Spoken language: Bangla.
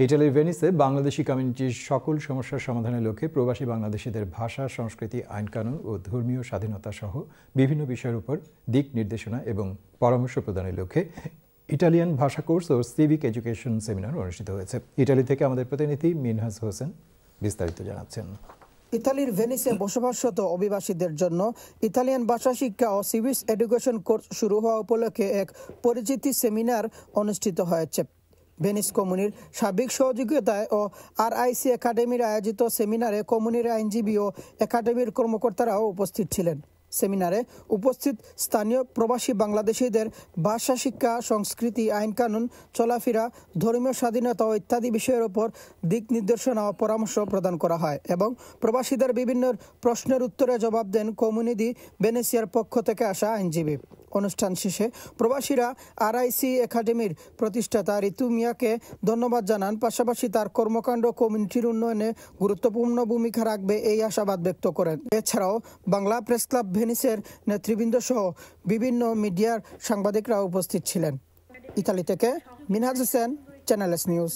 ইটালির ভেনিসে বাংলাদেশি কমিউনিটির সকল সমস্যার সমাধানের লক্ষ্যে প্রবাসী বাংলাদেশিদের ভাষা, সংস্কৃতি, আইনকানুন ও ধর্মীয় স্বাধীনতা সহ বিভিন্ন বিষয়ের উপর দিক নির্দেশনা এবং পরামর্শ প্রদানের লক্ষ্যে ইটালিয়ান ভাষা কোর্স ও সিভিক এডুকেশন সেমিনার অনুষ্ঠিত হয়েছে। ইটালি থেকে আমাদের প্রতিনিধি মিনহাজ হোসেন বিস্তারিত জানাচ্ছেন। ইতালির ভেনিসে বসবাসরত অভিবাসীদের জন্য ইতালিয়ান ভাষা শিক্ষা ও সিভিক এডুকেশন কোর্স শুরু হওয়া উপলক্ষে এক পরিচিতি সেমিনার অনুষ্ঠিত হয়েছে। ভেনিস কমিউনির সার্বিক সহযোগিতায় ও RIC একাডেমির আয়োজিত সেমিনারে কমিউনির আইনজীবী ও একাডেমির কর্মকর্তারাও উপস্থিত ছিলেন। সেমিনারে উপস্থিত স্থানীয় প্রবাসী বাংলাদেশিদের ভাষা শিক্ষা, সংস্কৃতি, আইনকানুন, চলাফেরা, ধর্মীয় স্বাধীনতা ও ইত্যাদি বিষয়ের উপর দিক নির্দেশনা ও পরামর্শ প্রদান করা হয় এবং প্রবাসীদের বিভিন্ন প্রশ্নের উত্তরে জবাব দেন কমিউনিটি ভেনেসিয়ার পক্ষ থেকে আসা আইনজীবী। অনুষ্ঠান শেষে প্রবাসীরা RIC একাডেমির প্রতিষ্ঠাতা ঋতু মিয়াকে ধন্যবাদ জানান, পাশাপাশি তার কর্মকাণ্ড কমিউনিটির উন্নয়নে গুরুত্বপূর্ণ ভূমিকা রাখবে এই আশাবাদ ব্যক্ত করেন। এছাড়াও বাংলা প্রেস ক্লাব ভেনিসের নেতৃবৃন্দ সহ বিভিন্ন মিডিয়ার সাংবাদিকরা উপস্থিত ছিলেন। ইতালি থেকে Minhaj Hossain, channel S news.